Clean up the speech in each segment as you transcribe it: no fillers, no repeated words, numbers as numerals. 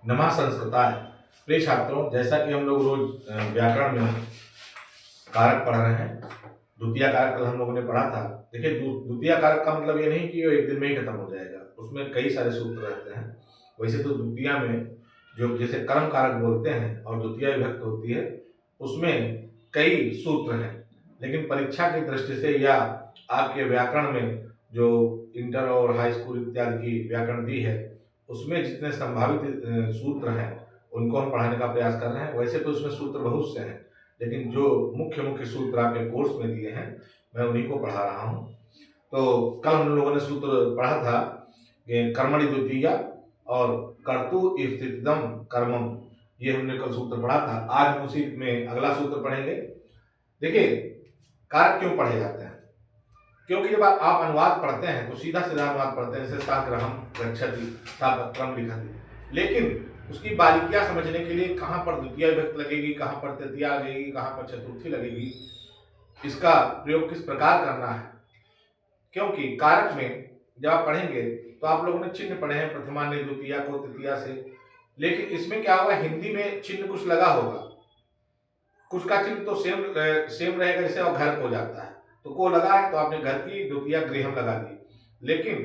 नमः संस्कृताय। प्रिय छात्रों, जैसा कि हम लोग रोज व्याकरण में कारक पढ़ रहे हैं। द्वितीय कारक कल हम लोगों ने पढ़ा था। देखिए, द्वितीय कारक का मतलब ये नहीं कि वो एक दिन में ही खत्म हो जाएगा, उसमें कई सारे सूत्र रहते हैं। वैसे तो द्वितीय में जो जैसे कर्म कारक बोलते हैं और द्वितीय विभक्त होती है, उसमें कई सूत्र हैं। लेकिन परीक्षा की दृष्टि से या आपके व्याकरण में जो इंटर और हाई स्कूल इत्यादि की व्याकरण दी है, उसमें जितने संभावित सूत्र हैं उनको हम पढ़ाने का प्रयास कर रहे हैं। वैसे तो उसमें सूत्र बहुत से हैं, लेकिन जो मुख्य मुख्य सूत्र आपके कोर्स में दिए हैं मैं उन्हीं को पढ़ा रहा हूँ। तो कल हम लोगों ने सूत्र पढ़ा था कि कर्मणि द्वितीया और कर्तु स्थितम कर्मम, ये हमने कल सूत्र पढ़ा था। आज हम उसी में अगला सूत्र पढ़ेंगे। देखिए, कारक क्यों पढ़े जाते हैं? क्योंकि जब आप अनुवाद पढ़ते हैं तो सीधा सीधा अनुवाद पढ़ते हैं, जैसे साग्रहम गच्छति तापत्रम लिखति, लेकिन उसकी बारीकियां समझने के लिए कहाँ पर द्वितीय विभक्ति लगेगी, कहाँ पर तृतीया लगेगी, कहाँ पर चतुर्थी लगेगी, इसका प्रयोग किस प्रकार करना है। क्योंकि कारक में जब आप पढ़ेंगे तो आप लोगों ने चिन्ह पढ़े हैं, प्रथमान्य द्वितीया को तृतीया से, लेकिन इसमें क्या होगा, हिंदी में चिन्ह कुछ लगा होगा, कुछ का चिन्ह तो सेम रहेगा, जैसे और घर को जाता है तो को लगा है तो आपने घर की द्वितीया गृहम लगा दी, लेकिन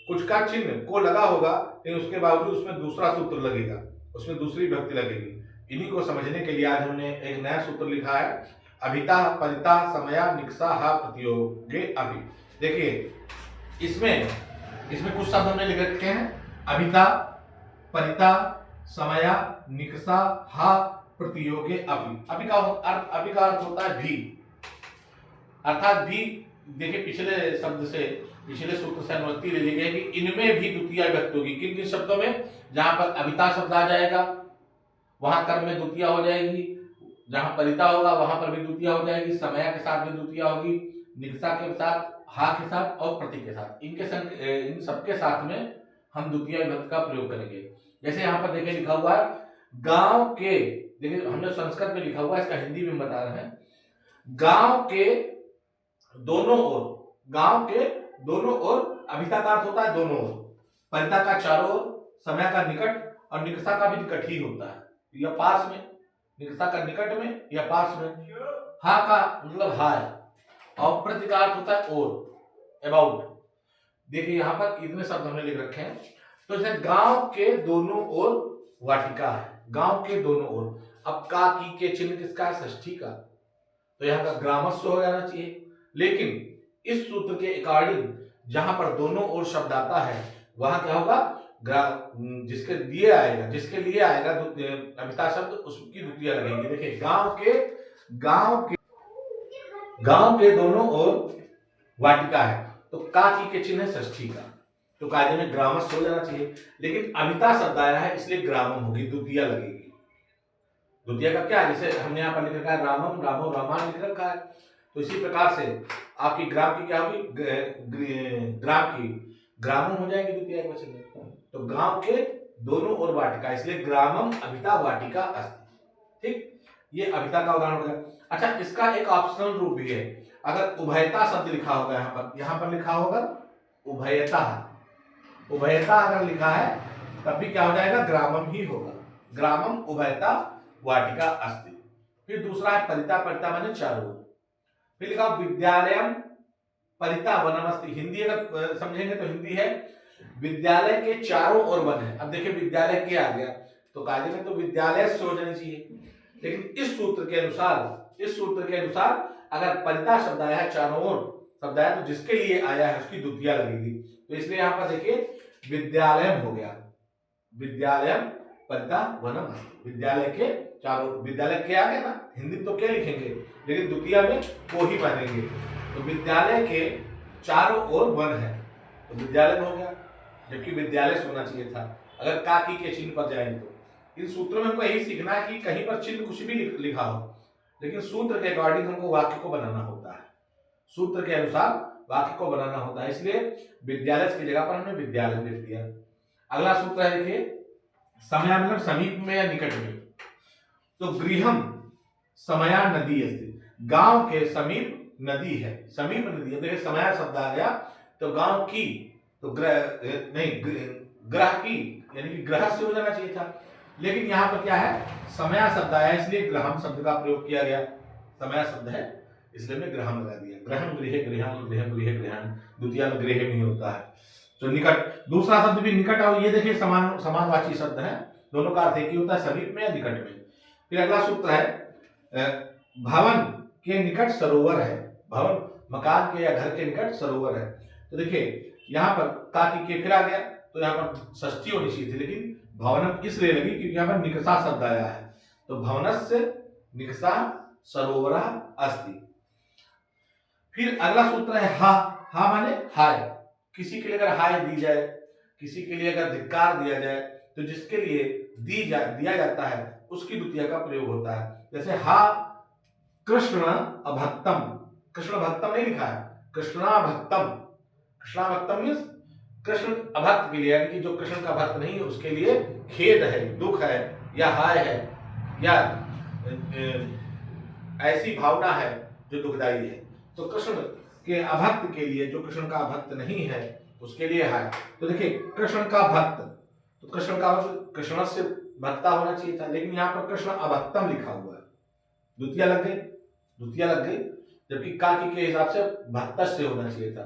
कुछ का चिन्ह को लगा होगा लेकिन उसके बावजूद उसमें दूसरा सूत्र लगेगा, उसमें दूसरी विभक्ति लगेगी। इन्हीं को समझने के लिए आज हमने एक नया सूत्र लिखा है, अभिता परिता समया निक्सा हा प्रतियोगे अभि। देखिए, इसमें कुछ शब्द हमने लिख रखे हैं, अभिता परिता समया निक्सा हा प्रतियोगे अभि। अभि का अर्थ होता है भी, अर्थात भी। देखिए, पिछले शब्द से, पिछले सूत्र से अनुमति ले ली गई कि इनमें भी द्वितीय विभक्ति होगी। किन किन शब्दों में? जहां पर अभिता शब्द आ जाएगा वहां कर्म में द्वितीय हो जाएगी, जहां परिता होगा वहां पर भी द्वितीय हो जाएगी, समया के साथ भी द्वितीय होगी, निक्सा के साथ, हा के साथ और प्रति के साथ, इन सबके साथ में हम द्वितीय विभक्ति का प्रयोग करेंगे। जैसे यहाँ पर देखिए लिखा हुआ है गांव के, देखिए हमने संस्कृत में लिखा हुआ है, इसका हिंदी में बता रहे हैं। गांव के दोनों ओर, गांव के दोनों ओर, अभिता का अर्थ होता है दोनों ओर, परिता का चारों ओर, समय का निकट और निकसा का भी निकट ही होता है, या पास में, निकसा का निकट में या पास में। हा का मतलब हाय, और प्रति का अर्थ होता है ओर, अबाउट। देखिए यहाँ पर इतने शब्द हमने लिख रखे हैं। तो जैसे गांव के दोनों ओर वाटिका है, गांव के दोनों ओर। अब का की के चिन्ह किसका है? षष्ठी का, तो यहाँ का ग्रामस्व हो जाना चाहिए। लेकिन इस सूत्र के अकॉर्डिंग जहां पर दोनों ओर शब्द आता है वहां क्या होगा, जिसके लिए आएगा अभिता शब्द, उसकी द्वितीय लगेगी। देखिए, गांव के दोनों ओर वाटिका है, तो का की के चिन्ह है षष्ठी का, तो कायदे में ग्रामस्व हो जाना चाहिए। लेकिन अभिता शब्द आया है इसलिए ग्रामम होगी, द्वितीय लगेगी। द्वितीय का क्या है, जैसे हमने यहाँ पर लिख रखा है रामम रामो रामान लिख रखा है, तो इसी प्रकार से आपकी ग्राम की क्या होगी, ग्राम की ग्रामम हो जाएगी द्वितीय वचन में। तो गांव के दोनों ओर वाटिका, इसलिए ग्रामम अभिता वाटिका अस्ति। ठीक, ये अभिता का उदाहरण हो गया। अच्छा, इसका एक ऑप्शनल रूप भी है। अगर उभयता शब्द लिखा होगा यहाँ पर लिखा होगा उभयता, उभयता अगर लिखा है तब भी क्या हो जाएगा, ग्रामम ही होगा, ग्रामम उभयता वाटिका अस्ति। फिर दूसरा है परिता, परिता माने चारों। फिर लिखा विद्यालयम परिता वनमस्ति। हिंदी अगर समझेंगे तो हिंदी है विद्यालय के चारों ओर वन है। अब देखिए विद्यालय के आ गया तो कायदे में तो विद्यालय से हो जानी चाहिए, लेकिन इस सूत्र के अनुसार अगर परिता शब्द आया है, चारों ओर शब्द आया, तो जिसके लिए आया है उसकी द्वितीय लगेगी। तो इसलिए यहाँ पर देखिए विद्यालय हो गया, विद्यालयम परिता वनम, विद्यालय के चारों, विद्यालय के आ गया ना, हिंदी तो क्या लिखेंगे लेकिन द्वितीय में को ही मानेंगे। तो विद्यालय के चारों ओर वन है तो विद्यालय में हो गया, जबकि विद्यालय होना चाहिए था अगर का की के चिन्ह पर जाए। तो इन सूत्रों में हमको यही सीखना है कि कहीं पर चिन्ह कुछ भी लिखा हो, लेकिन सूत्र के अकॉर्डिंग हमको वाक्य को बनाना होता है, सूत्र के अनुसार वाक्य को बनाना होता है। इसलिए विद्यालय की जगह पर हमने विद्यालय लिख दिया। अगला सूत्र है, देखिए समय मतलब समीप में या निकट में, तो गृहम समया नदी है, गांव के समीप नदी है, समीप नदी है। देखिए समया शब्द आ गया तो गांव की, तो ग्रह नहीं, ग्रह की, यानी कि ग्रह से हो जाना चाहिए था। लेकिन यहाँ पर क्या है, समया शब्द आया इसलिए ग्रहम शब्द का प्रयोग किया गया। समया शब्द है इसलिए हमने ग्रहम लगा दिया। ग्रहम गृह गृहम गृहम गृह गृहम, द्वितीय में गृह नहीं होता है। तो निकट, दूसरा शब्द भी निकट, और ये देखिए समान समानवाची शब्द है, दोनों का अर्थ एक ही होता है, समीप में या निकट में। फिर अगला सूत्र है भवन के निकट सरोवर है। भवन मकान के या घर के निकट सरोवर है। तो देखिए यहाँ पर ताकि के फिर आ गया, तो यहाँ पर षष्ठी होनी चाहिए थी, लेकिन भवनम इसलिए लगी क्योंकि यहाँ पर निकषा शब्द आया है। तो भवनस्य निकषा सरोवरा अस्ति। फिर अगला सूत्र है हा। हा माने हाय। किसी के लिए अगर हाय दी जाए, किसी के लिए अगर धिक्कार दिया जाए, तो जिसके लिए दिया जाता है उसकी द्वितीय का प्रयोग होता है। जैसे हा कृष्ण अभक्तम, कृष्ण भक्तम नहीं लिखा है, कृष्णाभक्तम। कृष्णाभक्तम मीन्स कृष्ण अभक्त के लिए, यानी कि जो कृष्ण का भक्त नहीं है उसके लिए खेद है, दुख है, या हाय है, या ऐसी भावना है जो दुखदाई है। तो कृष्ण के अभक्त के लिए, जो कृष्ण का भक्त नहीं है उसके लिए हाय। तो देखिए कृष्ण का भक्त, तो कृष्ण का भक्त कृष्ण से भक्ता होना चाहिए था, लेकिन यहाँ पर कृष्ण अभक्तम लिखा हुआ है, द्वितीय लग गई, द्वितीय लग गई, जबकि काकी के हिसाब से भक्त से होना चाहिए था।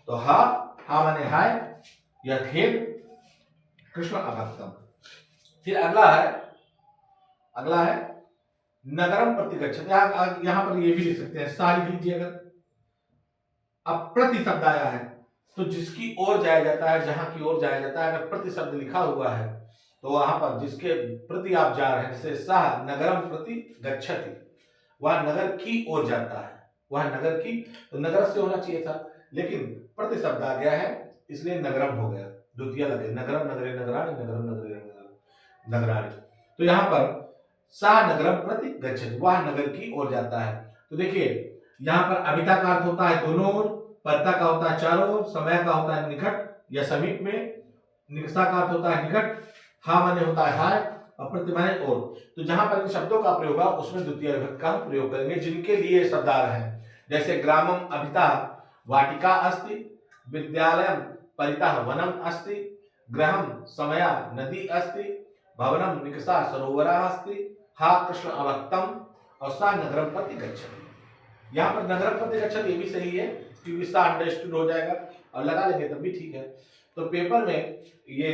तो हा, हा माने हाय, यह खेद, कृष्ण अभक्तम। फिर अगला है नगरम प्रतिगच्छति। यहाँ पर ये भी लिख सकते हैं, सा लिख लीजिए। अगर अब प्रति शब्द आया है तो जिसकी ओर जाया जाता है, जहां की ओर जाया जाता है, अगर प्रति शब्द लिखा हुआ है तो वहां पर जिसके प्रति आप जा रहे हैं, जैसे सह नगरम प्रति गच्छति, वह नगर की ओर जाता है, वह नगर की, तो नगर से होना चाहिए था, लेकिन प्रति शब्द आ गया है इसलिए नगरम हो गया, द्वितीय लगे। नगरम नगरे नगराणी, नगरम नगरे नगराणी। तो यहाँ पर सा नगरम प्रति गच्छति, वह नगर की ओर जाता है। तो देखिए यहाँ पर अभिता का अर्थ होता है दोनों ओर, परता का होता है चारों ओर, समय का होता है निकट या समीप में, निकषा का अर्थ होता है निकट, हा माने होता है हाय, और प्रति माने ओर। तो जहां पर इन शब्दों का प्रयोग होगा उसमें द्वितीय विभक्ति का प्रयोग करेंगे जिनके लिए शब्द आ रहे हैं। जैसे ग्रामम अभिता वाटिका अस्ति, विद्यालयम परितः वनम अस्ति, गृहम समया नदी अस्ति, भवनम निकषा सरोवरा अस्ति, हा कृष्ण अभक्तम, और सा नगरम प्रति गच्छति। यहाँ पर नगरम प्रति गच्छति ये भी सही है क्योंकि सा अंडरस्टूड हो जाएगा, और लगा लेंगे तब भी ठीक है। तो पेपर में ये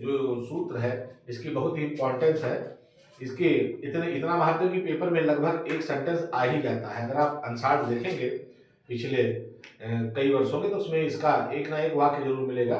जो सूत्र है इसकी बहुत ही इंपॉर्टेंस है, इसके इतना महत्व है कि पेपर में लगभग एक सेंटेंस आ ही जाता है। अगर आप आंसर देखेंगे पिछले कई वर्षों के, तो उसमें इसका एक ना एक वाक्य जरूर मिलेगा,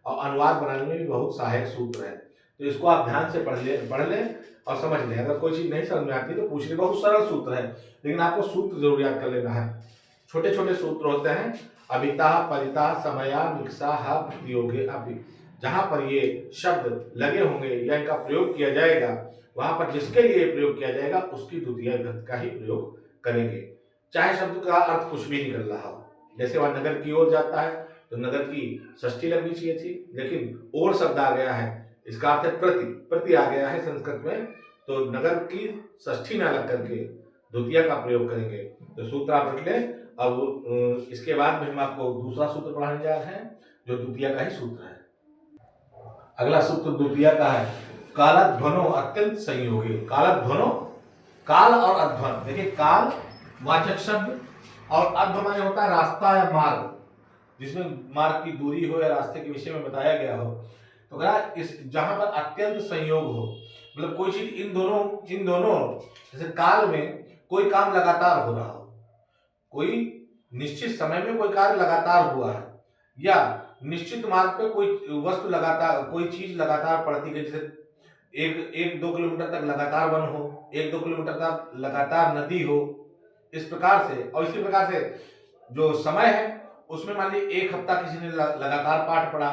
और अनुवाद बनाने में भी बहुत सहायक सूत्र है। तो इसको आप ध्यान से पढ़ लें और समझ लें। अगर कोई चीज़ नहीं समझ में आती तो पूछ लें, बहुत सरल सूत्र है, लेकिन आपको सूत्र जरूर याद कर लेना है। छोटे छोटे सूत्र होते हैं, अभिता परिता समया निकषा हा प्रतियोगे अभि। जहाँ पर ये शब्द लगे होंगे या इनका प्रयोग किया जाएगा, वहां पर जिसके लिए प्रयोग किया जाएगा उसकी द्वितीय विभक्ति का ही प्रयोग करेंगे, चाहे शब्द का अर्थ कुछ भी निकल रहा हो। जैसे वह नगर की ओर जाता है तो नगर की षष्ठी लगनी चाहिए थी, लेकिन और शब्द आ गया है, इसका अर्थ है प्रति, प्रति आ गया है संस्कृत में, तो नगर की षष्ठी ना लग करके द्वितीय का प्रयोग करेंगे। तो सूत्र आप रख लें। अब इसके बाद में हम आपको दूसरा सूत्र पढ़ाने जा रहे हैं जो द्वितीय का ही सूत्र है। अगला सूत्र द्वितीय का है, कालध्वनो अत्यंत संयोगी। कालध्वनो, काल और अध्वन, देखिए काल वाचक शब्द और अध्व माने होता है रास्ता या मार्ग, जिसमें मार्ग की दूरी हो या रास्ते के विषय में बताया गया हो। तो अगर इस जहां पर अत्यंत संयोग हो, मतलब कोई चीज इन दोनों जैसे काल में कोई काम लगातार हो रहा हो, कोई निश्चित समय में कोई कार्य लगातार हुआ है, या निश्चित मार्ग पे कोई वस्तु लगातार, कोई चीज लगातार पड़ती है, जैसे एक दो किलोमीटर तक लगातार वन हो, एक दो किलोमीटर तक लगातार नदी हो, इस प्रकार से। और इसी प्रकार से जो समय है उसमें मान लीजिए एक हफ्ता किसी ने लगातार पाठ पढ़ा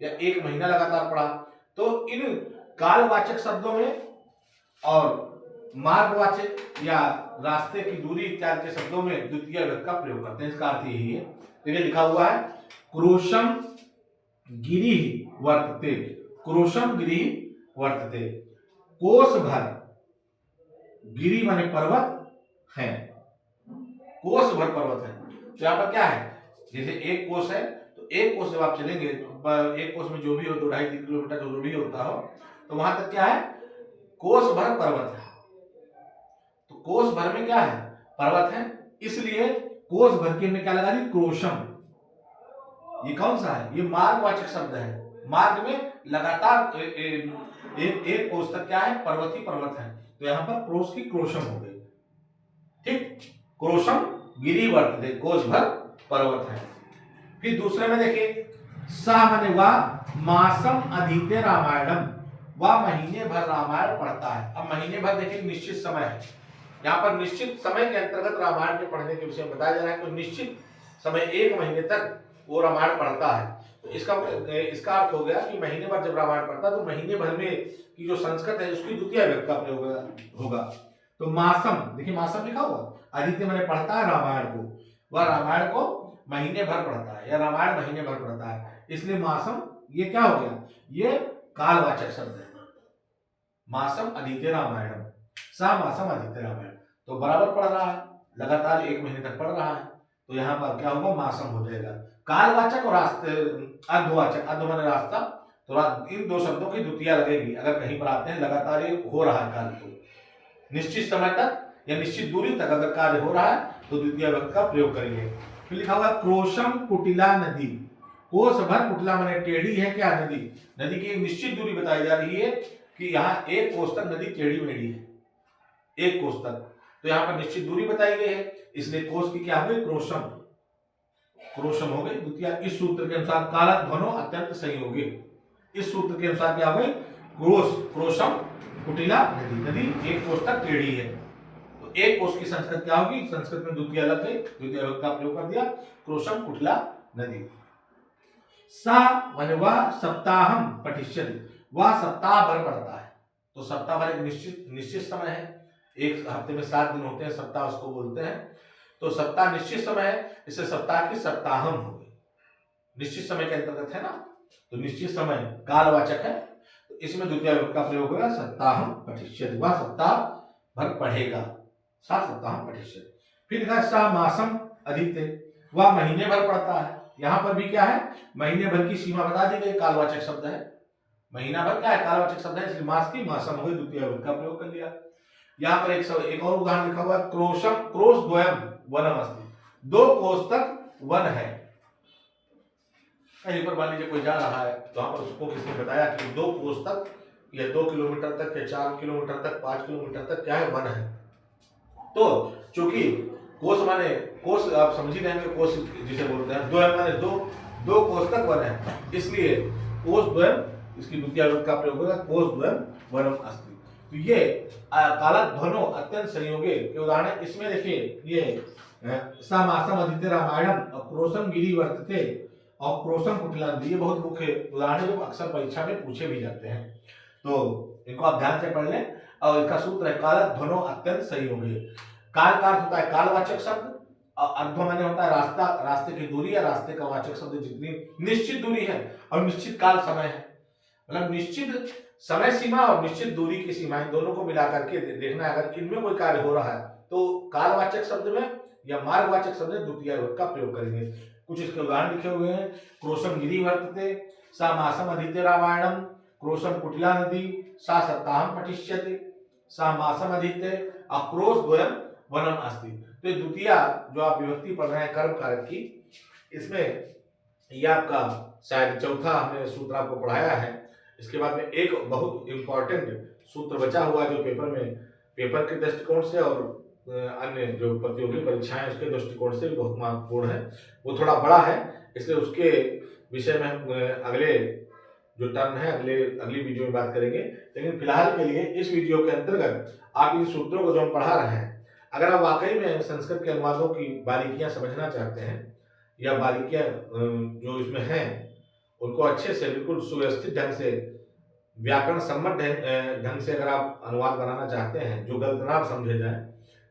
या एक महीना लगातार पढ़ा, तो इन कालवाचक शब्दों में और मार्गवाचक या रास्ते की दूरी इत्यादि के शब्दों में द्वितीय विभक्ति का प्रयोग करते हैं। इसका अर्थ यही है। तो ये लिखा हुआ है, क्रोशम गिरि वर्तते, क्रोशम गिरि वर्तते, कोस भर, गिरि माने पर्वत है, कोस भर पर्वत है। तो यहाँ पर क्या है, जैसे एक कोस है तो एक कोस जब आप चलेंगे, एक कोस में जो भी हो 2-2.5-3 किलोमीटर जो भी होता हो, तो वहां तक क्या है, कोस भर पर्वत है। तो कोस भर में क्या है, पर्वत है, इसलिए कोस भर के में क्या लगा दी, क्रोशम। ये कौन सा है, ये मार्गवाचक शब्द है। मार्ग में लगातार एक कोस तक क्या है, पर्वत ही पर्वत है। तो यहां पर क्रोश की क्रोशम हो गई। ठीक, क्रोशम गिरिवर्त, कोस भर पर्वत है। फिर दूसरे में देखिए, सा माने वा मासम अधीते रामायणम, वह महीने भर रामायण पढ़ता है। अब महीने भर देखिए निश्चित समय है, यहाँ पर निश्चित समय के अंतर्गत रामायण के पढ़ने के विषय में बताया जा रहा है कि निश्चित समय 1 महीने तक वो रामायण पढ़ता है। तो इसका अर्थ हो गया कि महीने भर जब रामायण पढ़ता है तो महीने भर में की जो संस्कृत है उसकी द्वितीय विभक्ति का प्रयोग होगा। तो मासम, देखिए मासम लिखा हुआ, आदित्य मैंने पढ़ता है रामायण को, वह रामायण को महीने भर पढ़ता है या रामायण महीने भर पढ़ता है, इसलिए मासम ये क्या हो गया, ये कालवाचक शब्द है। मासम अधीते रामायणम, सा मासम अधीते रामायण, तो बराबर पढ़ रहा है, लगातार 1 महीने तक पढ़ रहा है, तो यहाँ पर क्या होगा, मासम हो जाएगा। कालवाचक और अर्धवाचक, अर्ध माने रास्ता, तो इन दो शब्दों की द्वितीय लगेगी अगर कहीं पर आते हैं, लगातार ये हो रहा है कार्य, तो निश्चित समय तक या निश्चित दूरी तक अगर कार्य हो रहा है तो द्वितीय विभक्ति का प्रयोग करेंगे। फिर लिखा हुआ क्रोशम कुटिला नदी, कोस भर, कुटिला माने टेढ़ी है क्या नदी, नदी की एक निश्चित दूरी बताई जा रही है कि यहाँ 1 कोस तक नदी टेढ़ी मेढ़ी है, 1 कोस तक, तो यहाँ पर निश्चित दूरी बताई गई है, इसलिए कोस की क्या हुई, क्रोशम, क्रोशम हो गई द्वितीय। इस सूत्र के अनुसार कारक ध्वनो अत्यंत संयोगी, इस सूत्र के अनुसार क्या हुई, क्रोश, क्रोशम कुटिला नदी, नदी 1 कोस तक टेढ़ी है, तो 1 कोस की संस्कृत क्या होगी, संस्कृत में द्वितीय लग गई, द्वितीय विभक्ति का प्रयोग कर दिया, क्रोशम कुटिला नदी। सा माने वह सप्ताहम पठिष्यति, वह सप्ताह भर पढ़ता है, तो सप्ताह भर एक निश्चित समय है, एक हफ्ते में 7 दिन होते हैं, सप्ताह उसको बोलते हैं, तो सप्ताह निश्चित समय है, इससे सप्ताह की सप्ताहम हो गई, निश्चित समय के अंतर्गत है ना, तो निश्चित समय कालवाचक है, तो इसमें द्वितीय विभक्ति का प्रयोग होगा, सप्ताहम पठिष्यति, वह सप्ताह भर पढ़ेगा, सा सप्ताहम पठिष्यति। फिर लिखा सा मासम अधीते, वह महीने भर पढ़ता है, यहां पर भी क्या है, महीने भर की सीमा बता दी गई, कालवाचक शब्द है, महीना भर क्या है, कालवाचक शब्द है, इसलिए मास की मासम हो गई, द्वितीय विभक्ति का प्रयोग कर लिया। यहाँ पर एक और उदाहरण लिखा हुआ, क्रोशम क्रोश द्वयम वनम अस्ति, 2 कोस तक वन है। कहीं पर मान लीजिए कोई जा रहा है, तो वहां पर उसको किसने बताया कि 2 कोस तक या 2 किलोमीटर तक या 4 किलोमीटर तक, 5 किलोमीटर तक क्या है, वन है। तो चूंकि कोस माने, कोस आप समझ ही रहेंगे, कोस जिसे बोलते हैं, द्वयम माने 2 कोस तक वन है, इसलिए कोस द्वयम, इसकी द्वितीय विभक्ति का प्रयोग होगा, कोस द्वयम वनम अस्ति। तो ये कालक ध्वनो अत्यंत संयोगे के उदाहरण, इसमें देखिए ये सा मासम अधीते रामायणम और क्रोशम गिरि वर्तते और क्रोशम कुटिला नदी, ये बहुत मुख्य उदाहरण जो अक्सर परीक्षा में पूछे भी जाते हैं, तो इनको आप ध्यान से पढ़ लें। और इसका सूत्र है कालक ध्वनो अत्यंत संयोगे। काल का अर्थ होता है कालवाचक शब्द, और अर्ध माने होता है रास्ता, रास्ते की दूरी या रास्ते का वाचक शब्द जितनी निश्चित दूरी है और निश्चित काल समय है, मतलब निश्चित समय सीमा और निश्चित दूरी की सीमाएं दोनों को मिलाकर के देखना है, अगर इनमें कोई कार्य हो रहा है तो कालवाचक शब्द में या मार्गवाचक शब्द में द्वितीय विभक्ति का प्रयोग करेंगे। कुछ इसके उदाहरण लिखे हुए हैं, क्रोशम गिरि वर्तते, सा मासम अधीते रामायणम, क्रोशम कुटिला नदी, सा सप्ताहम पठिष्यति, सा मासम अधीते, क्रोश द्वयम वनम अस्ति। तो द्वितीय जो आप विभक्ति पढ़ रहे हैं कर्म कारक की, इसमें यह आपका शायद चौथा हमने सूत्र आपको पढ़ाया है। इसके बाद में एक बहुत इंपॉर्टेंट सूत्र बचा हुआ जो पेपर के दृष्टिकोण से और अन्य जो प्रतियोगी परीक्षाएं उसके दृष्टिकोण से भी बहुत महत्वपूर्ण है, वो थोड़ा बड़ा है, इसलिए उसके विषय में हम अगले जो टर्म है अगली वीडियो में बात करेंगे। लेकिन फिलहाल के लिए इस वीडियो के अंतर्गत आप इन सूत्रों को जो हम पढ़ा रहे हैं, अगर आप वाकई में संस्कृत के अनुवादों की बारीकियां समझना चाहते हैं या बारीकियां जो इसमें हैं उनको अच्छे से बिल्कुल सुव्यवस्थित ढंग से व्याकरण सम्मत ढंग से अगर आप अनुवाद बनाना चाहते हैं जो गलत ना समझे जाए,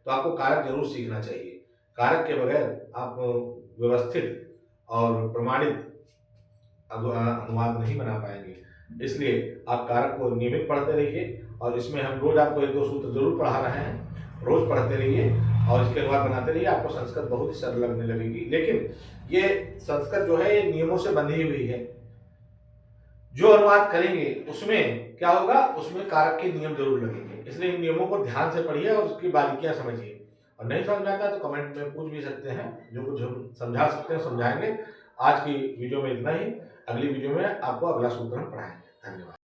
तो आपको कारक जरूर सीखना चाहिए। कारक के बगैर आप व्यवस्थित और प्रमाणित अनुवाद नहीं बना पाएंगे, इसलिए आप कारक को नियमित पढ़ते रहिए और इसमें हम रोज आपको 1-2 सूत्र जरूर पढ़ा रहे हैं, रोज पढ़ते रहिए और इसके अनुवाद बनाते रहिए, आपको संस्कृत बहुत ही सरल लगने लगेगी। लेकिन ये संस्कृत जो है ये नियमों से बंधी हुई है, जो अनुवाद करेंगे उसमें क्या होगा, उसमें कारक के नियम जरूर लगेंगे। इसलिए इन नियमों को ध्यान से पढ़िए और उसकी बारीकियां समझिए। और नहीं समझ में आता तो कमेंट में पूछ भी सकते हैं, जो कुछ हम समझा सकते हैं समझाएंगे। आज की वीडियो में इतना ही। अगली वीडियो में आपको अगला सूत्र हम पढ़ाएंगे। धन्यवाद।